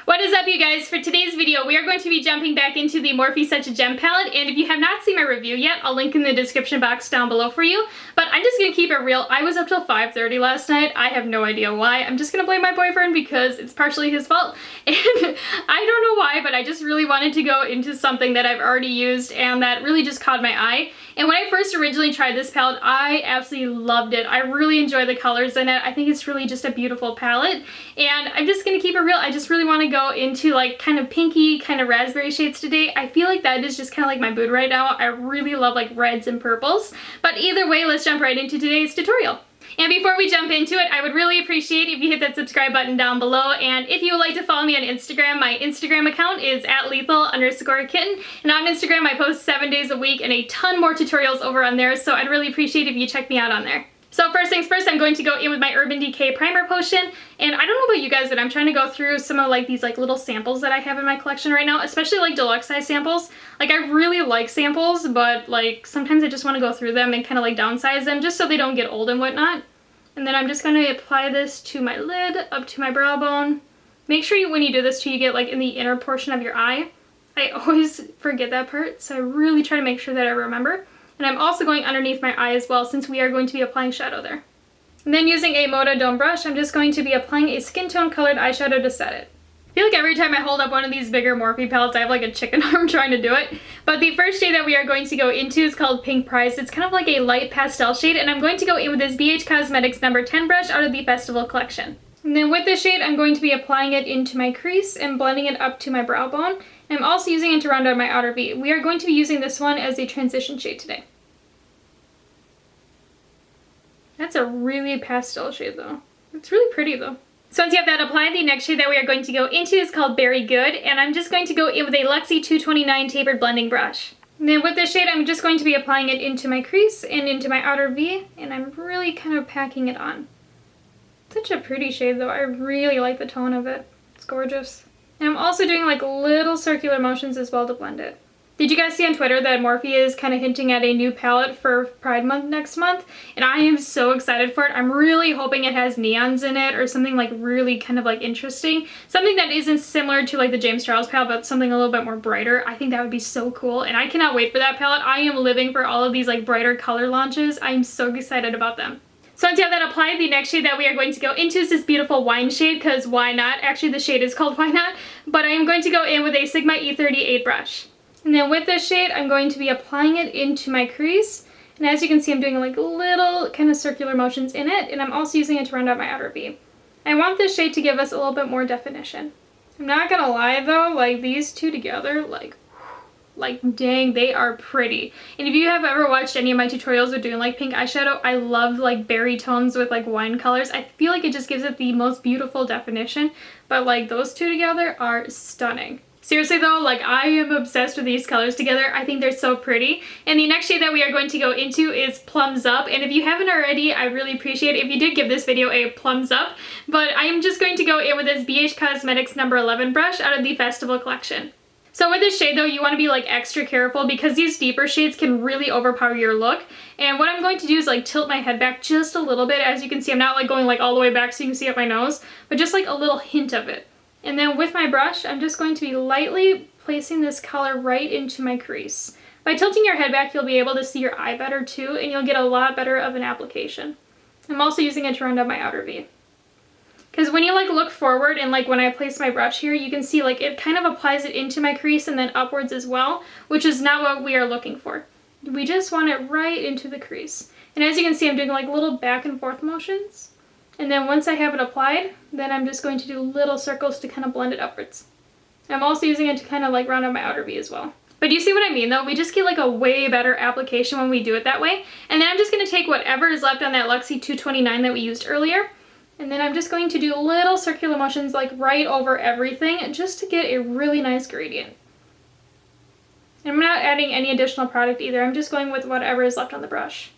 What is up, you guys? For today's video, we are going to be jumping back into the Morphe Such a Gem palette, and if you have not seen my review yet, I'll link in the description box down below for you. But I'm just gonna keep it real. I was up till 5:30 last night. I have no idea why. I'm just gonna blame my boyfriend because it's partially his fault. And I don't know why, but I just really wanted to go into something that I've already used and that really just caught my eye. And when I first originally tried this palette, I absolutely loved it. I really enjoy the colors in it. I think it's really just a beautiful palette. And I'm just gonna keep it real. I just really want to go into like kind of pinky, kind of raspberry shades today. I feel like that is just kind of like my mood right now. I really love like reds and purples. But either way, let's jump right into today's tutorial. And before we jump into it, I would really appreciate if you hit that subscribe button down below. And if you would like to follow me on Instagram, my Instagram account is @lethal_kitten. And on Instagram, I post 7 days a week and a ton more tutorials over on there. So I'd really appreciate if you check me out on there. So first things first, I'm going to go in with my Urban Decay Primer Potion. And I don't know about you guys, but I'm trying to go through some of like these like little samples that I have in my collection right now, especially like deluxe size samples. Like I really like samples, but like sometimes I just want to go through them and kind of like downsize them just so they don't get old and whatnot. And then I'm just going to apply this to my lid, up to my brow bone. Make sure when you do this too, you get like in the inner portion of your eye. I always forget that part, so I really try to make sure that I remember. And I'm also going underneath my eye as well, since we are going to be applying shadow there. And then using a Moda Dome brush, I'm just going to be applying a skin tone colored eyeshadow to set it. I feel like every time I hold up one of these bigger Morphe palettes, I have like a chicken arm trying to do it. But the first shade that we are going to go into is called Pink Prize. It's kind of like a light pastel shade, and I'm going to go in with this BH Cosmetics number 10 brush out of the Festival collection. And then with this shade, I'm going to be applying it into my crease and blending it up to my brow bone. And I'm also using it to round out my outer V. We are going to be using this one as a transition shade today. That's a really pastel shade though. It's really pretty though. So once you have that applied, the next shade that we are going to go into is called Berry Good, and I'm just going to go in with a Luxie 229 tapered blending brush. And then with this shade, I'm just going to be applying it into my crease and into my outer V, and I'm really kind of packing it on. Such a pretty shade though. I really like the tone of it. It's gorgeous. And I'm also doing like little circular motions as well to blend it. Did you guys see on Twitter that Morphe is kind of hinting at a new palette for Pride Month next month? And I am so excited for it. I'm really hoping it has neons in it or something like really kind of like interesting. Something that isn't similar to like the James Charles palette, but something a little bit more brighter. I think that would be so cool. And I cannot wait for that palette. I am living for all of these like brighter color launches. I'm so excited about them. So once you have that applied, the next shade that we are going to go into is this beautiful wine shade, because why not? Actually, the shade is called Why Not? But I am going to go in with a Sigma E38 brush. And then with this shade, I'm going to be applying it into my crease. And as you can see, I'm doing like little kind of circular motions in it. And I'm also using it to round out my outer V. I want this shade to give us a little bit more definition. I'm not gonna lie though, like these two together, like dang, they are pretty. And if you have ever watched any of my tutorials with doing like pink eyeshadow, I love like berry tones with like wine colors. I feel like it just gives it the most beautiful definition. But like those two together are stunning. Seriously though, like I am obsessed with these colors together. I think they're so pretty. And the next shade that we are going to go into is Plums Up. And if you haven't already, I really appreciate it if you did give this video a plumbs up. But I am just going to go in with this BH Cosmetics number 11 brush out of the Festival collection. So with this shade though, you want to be like extra careful because these deeper shades can really overpower your look. And what I'm going to do is like tilt my head back just a little bit. As you can see, I'm not like going like all the way back so you can see up my nose, but just like a little hint of it. And then with my brush, I'm just going to be lightly placing this color right into my crease. By tilting your head back, you'll be able to see your eye better too, and you'll get a lot better of an application. I'm also using it to round out my outer V. Because when you like look forward and like when I place my brush here, you can see like it kind of applies it into my crease and then upwards as well, which is not what we are looking for. We just want it right into the crease. And as you can see, I'm doing like little back and forth motions. And then once I have it applied, then I'm just going to do little circles to kind of blend it upwards. I'm also using it to kind of like round out my outer V as well. But do you see what I mean though? We just get like a way better application when we do it that way. And then I'm just going to take whatever is left on that Luxie 229 that we used earlier. And then I'm just going to do little circular motions like right over everything just to get a really nice gradient. And I'm not adding any additional product either. I'm just going with whatever is left on the brush.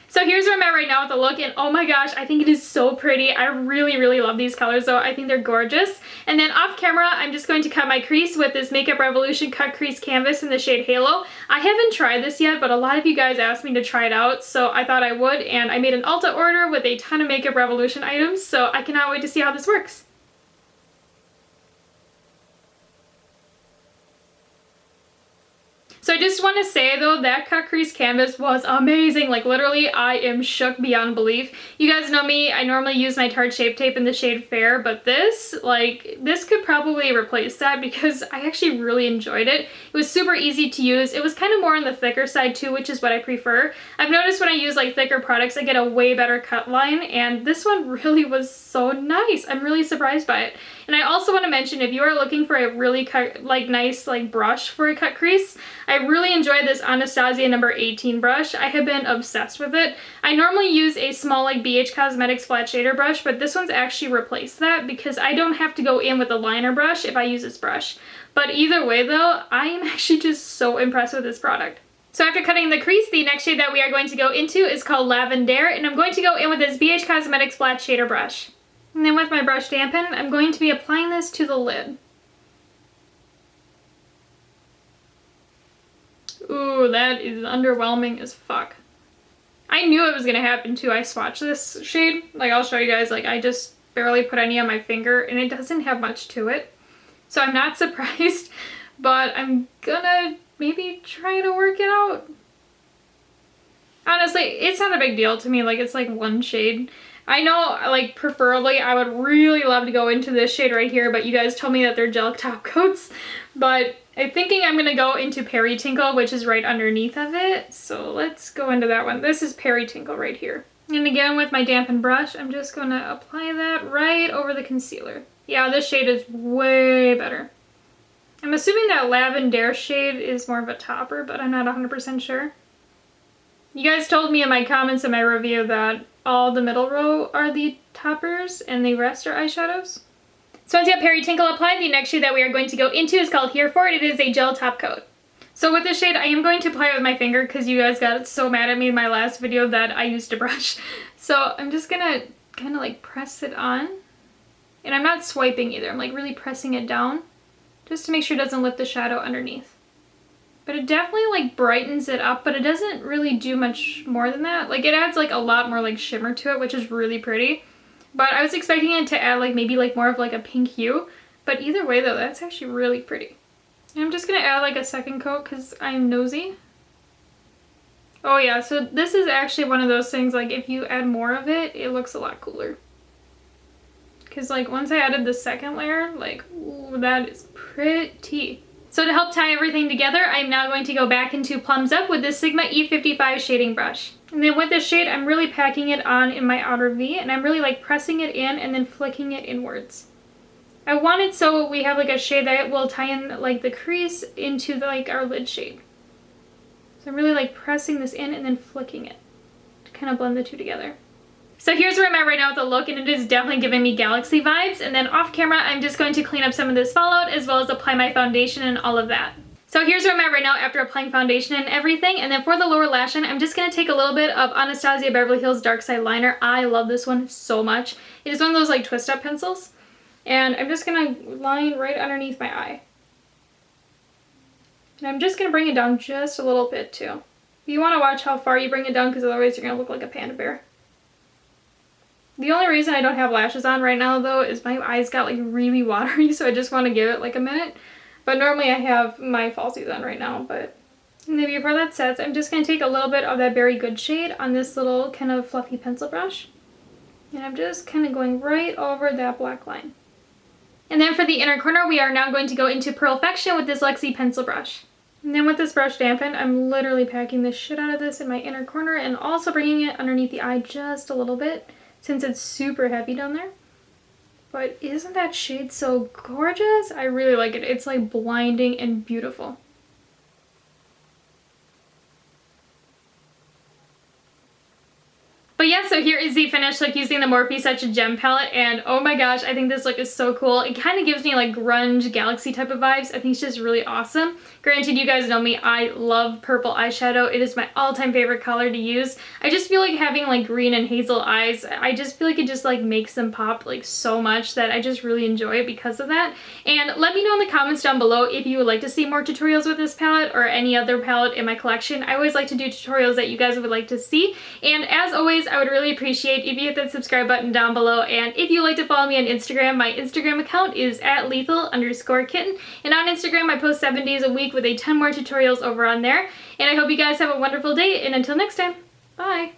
So here's where I'm at right now with the look, and oh my gosh, I think it is so pretty. I really, really love these colors though. I think they're gorgeous. And then off camera, I'm just going to cut my crease with this Makeup Revolution Cut Crease Canvas in the shade Halo. I haven't tried this yet, but a lot of you guys asked me to try it out, so I thought I would, and I made an Ulta order with a ton of Makeup Revolution items, so I cannot wait to see how this works. So I just want to say though, that cut crease canvas was amazing. Like literally, I am shook beyond belief. You guys know me, I normally use my Tarte Shape Tape in the shade Fair, but this, like, this could probably replace that because I actually really enjoyed it. It was super easy to use. It was kind of more on the thicker side too, which is what I prefer. I've noticed when I use like thicker products, I get a way better cut line, and this one really was so nice. I'm really surprised by it. And I also want to mention, if you are looking for a really nice brush for a cut crease, I really enjoy this Anastasia number 18 brush. I have been obsessed with it. I normally use a small like BH Cosmetics flat shader brush, but this one's actually replaced that because I don't have to go in with a liner brush if I use this brush. But either way though, I am actually just so impressed with this product. So after cutting the crease, the next shade that we are going to go into is called Lavender, and I'm going to go in with this BH Cosmetics flat shader brush. And then with my brush dampen, I'm going to be applying this to the lid. Ooh, that is underwhelming as fuck. I knew it was gonna happen too. I swatched this shade. Like, I'll show you guys, like, I just barely put any on my finger and it doesn't have much to it. So I'm not surprised, but I'm gonna maybe try to work it out. Honestly, it's not a big deal to me. Like, it's like one shade. I know, like, preferably I would really love to go into this shade right here, but you guys told me that they're gel top coats. But I'm thinking I'm gonna go into Peri Tinkle, which is right underneath of it. So let's go into that one. This is Peri Tinkle right here. And again, with my dampened brush, I'm just gonna apply that right over the concealer. Yeah, this shade is way better. I'm assuming that Lavender shade is more of a topper, but I'm not 100% sure. You guys told me in my comments in my review that all the middle row are the toppers and the rest are eyeshadows. So once you have Peri Tinkle applied, the next shade that we are going to go into is called Here For It. It is a gel top coat. So with this shade, I am going to apply it with my finger because you guys got so mad at me in my last video that I used a brush. So I'm just gonna kind of like press it on. And I'm not swiping either. I'm like really pressing it down just to make sure it doesn't lift the shadow underneath. But it definitely like brightens it up, but it doesn't really do much more than that. Like, it adds like a lot more like shimmer to it, which is really pretty. But I was expecting it to add like maybe like more of like a pink hue. But either way though, that's actually really pretty. And I'm just gonna add like a second coat because I'm nosy. Oh yeah, so this is actually one of those things, like if you add more of it, it looks a lot cooler. Because like once I added the second layer, like, ooh, that is pretty. So to help tie everything together, I'm now going to go back into Plums Up with this Sigma E55 shading brush. And then with this shade, I'm really packing it on in my outer V, and I'm really like pressing it in and then flicking it inwards. I want it so we have like a shade that will tie in like the crease into like our lid shade. So I'm really like pressing this in and then flicking it to kind of blend the two together. So here's where I'm at right now with the look, and it is definitely giving me Galaxy vibes. And then off camera, I'm just going to clean up some of this fallout as well as apply my foundation and all of that. So here's where I'm at right now after applying foundation and everything. And then for the lower lash line, I'm just going to take a little bit of Anastasia Beverly Hills Darkside Liner. I love this one so much. It is one of those like twist up pencils. And I'm just going to line right underneath my eye. And I'm just going to bring it down just a little bit too. You want to watch how far you bring it down because otherwise you're going to look like a panda bear. The only reason I don't have lashes on right now though is my eyes got like really watery, so I just want to give it like a minute. But normally I have my falsies on right now, but and then before that sets, I'm just going to take a little bit of that Berry Good shade on this little kind of fluffy pencil brush. And I'm just kind of going right over that black line. And then for the inner corner, we are now going to go into Perfection with this Lexi pencil brush. And then with this brush dampened, I'm literally packing the shit out of this in my inner corner and also bringing it underneath the eye just a little bit, since it's super heavy down there. But isn't that shade so gorgeous? I really like it. It's like blinding and beautiful. But yeah, so here is the finished look using the Morphe Such a Gem palette, and oh my gosh, I think this look is so cool. It kind of gives me like grunge galaxy type of vibes. I think it's just really awesome. Granted, you guys know me, I love purple eyeshadow. It is my all-time favorite color to use. I just feel like having like green and hazel eyes, I just feel like it just like makes them pop like so much that I just really enjoy it because of that. And let me know in the comments down below if you would like to see more tutorials with this palette or any other palette in my collection. I always like to do tutorials that you guys would like to see. And as always, always, I would really appreciate if you hit that subscribe button down below, and if you'd like to follow me on Instagram, my Instagram account is @lethal_kitten, and on Instagram I post 7 days a week with a ton more tutorials over on there, and I hope you guys have a wonderful day, and until next time, bye!